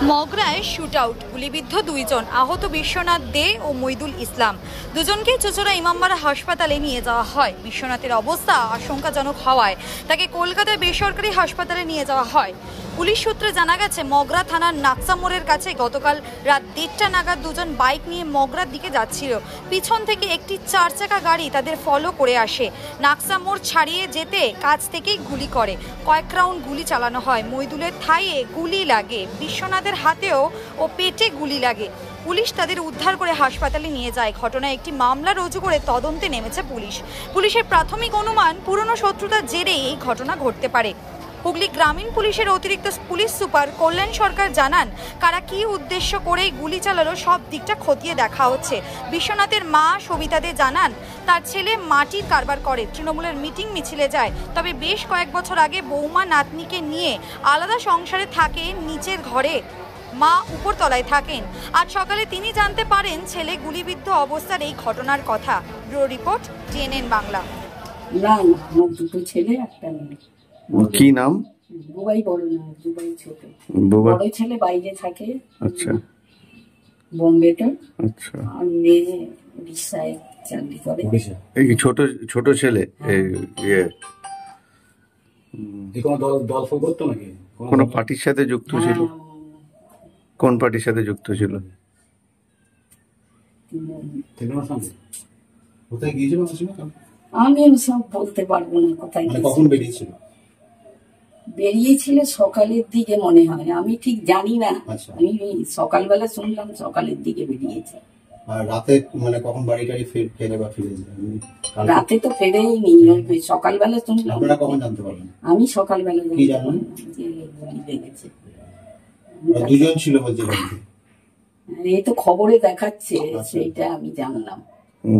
মগরায় shoot out, গুলিবিদ্ধ দুইজন, আহত বিশ্বনাথ দে ও মইদুল ইসলাম। দুজনকে চুঁচুড়া ইমামবাড়া হাসপাতালে নিয়ে যাওয়া হয়। বিশ্বনাথের অবস্থা আশঙ্কাজনক হওয়ায় তাকে কলকাতার বেসরকারি হাসপাতালে নিয়ে যাওয়া হয়। পুলিশ সূত্রে জানা গেছে, মগরা থানার নাকসা মোড়ের কাছে গতকাল রাত 1:30টা নাগাদ দুজন বাইক নিয়ে মগরার দিকে যাচ্ছিল। পিছন থেকে একটি 4 চাকা গাড়ি তাদের ফলো করে আসে। নাকসা মোড় ছাড়িয়ে যেতে কাছ থেকেই গুলি করে। কয়েক রাউন্ড গুলি চালানো হয়। মইদুলের থাইয়ে গুলি লাগে, বিশ্বনাথের হাতেও ও পেটে গুলি লাগে। পুলিশ তাদের উদ্ধার করে হাসপাতালে নিয়ে যায়। ঘটনায় একটি মামলা রুজু করে তদন্তে নেমেছে পুলিশ। পুলিশের প্রাথমিক অনুমান, পুরনো শত্রুতার জেরে এই ঘটনা ঘটতে পারে। হুগলি গ্রামীণ পুলিশের অতিরিক্ত পুলিশ সুপার কল্যাণ সরকার জানান, কারা কি উদ্দেশ্য করে গুলি চালালো সব দিকটা খতিয়ে দেখা হচ্ছে। বিশ্বনাথের মা সবিতা দে জানান, তার ছেলে মাটির কারবার করে, তৃণমূলের মিটিং মিছিলে যায়। তবে বেশ কয়েক বছর আগে বৌমা নাতনিকে নিয়ে আলাদা সংসারে থাকে নিচের ঘরে, মা উপরতলায় থাকেন। আজ সকালে তিনি জানতে পারেন ছেলে গুলিবিদ্ধ অবস্থার এই ঘটনার কথা। Bureau report, TNN Bangla. না, আমার দুটো ছেলে, একটা মেয়ে। কি নাম? বুবাই বড় না, দুবাই ছোট। বড় ছেলে বাইরে থাকে, আচ্ছা, বোম্বেতে। আচ্ছা। আর মেয়ে উড়িষ্যায় চাকরি করে। এই ছোট ছোট ছেলে কোন পার্টির সাথে যুক্ত ছিল? কোন পার্টির সাথে যুক্ত ছিল? আমি সব বলতে পারবো না কোথায়। কখন বেরিয়েছিল? বেরিয়েছিল সকালের দিকে মনে হয়, আমি ঠিক জানি না। আমি সকালবেলা শুনলাম সকালের দিকে বেরিয়েছে। আর রাতে মানে কখন বাড়ি টাড়ি ফেরে বা ফিরেছে? রাতে তো ফেরেই নি, সকালবেলা শুনলাম। আপনারা কখন জানতে পারলেন? আমি সকালবেলা কি জানলেন? যে গুলি লেগেছে। দুজন ছিল বলছে বাড়িতে? এই তো খবরে দেখাচ্ছে, সেইটা আমি জানলাম।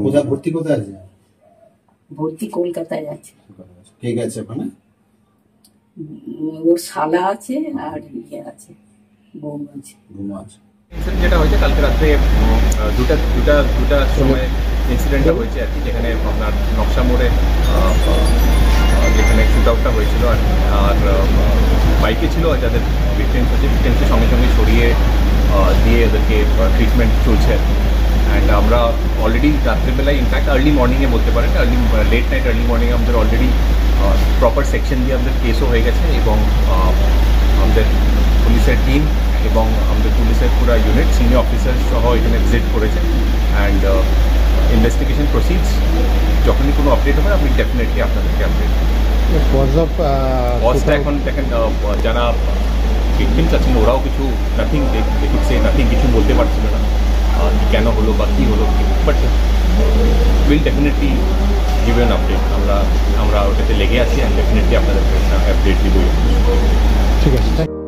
কোথায় ভর্তি? কোথায় আছে ভর্তি? কলকাতায় আছে। ঠিক আছে। ওখানে ওর শালা আছে আর ইয়ে আছে, বউ আছে। যেটা হয়েছে কালকে রাত্রে দুটার সময় ইনসিডেন্টটা হয়েছে আর কি, যেখানে আপনার নকশা মোড়ে যেখানে শুট আউটটা হয়েছিল। আর বাইকে ছিল যাদের ভিকটিমকে সঙ্গে সঙ্গে সরিয়ে দিয়ে ওদেরকে ট্রিটমেন্ট চলছে আর কি। অ্যান্ড আমরা অলরেডি রাত্রেবেলায়, ইনফ্যাক্ট আর্লি মর্নিংয়ে বলতে পারেন, লেট নাইট আর্লি মর্নিংয়ে আমাদের অলরেডি প্রপার সেকশন দিয়ে আমাদের কেসও হয়ে গেছে। এবং আমাদের পুলিশের টিম এবং আমাদের পুলিশের পুরো ইউনিট, সিনিয়র অফিসার সহ এখানে ভিজিট করেছে। And investigation proceeds. যখনই কোনো আপডেট হবে আমি ডেফিনেটলি আপনাদেরকে আপডেট। কজটা এখন দেখেন, যারা ভিকটিমস আছেন ওরাও কিছু নাথিং, কিছু বলতে পারছিল না কেন হলো বা কী হলো, but will definitely give an update. আমরা ওটাতে লেগে আছি, অ্যান্ড ডেফিনেটলি আপনাদেরকে আপডেট দিবই। ঠিক আছে।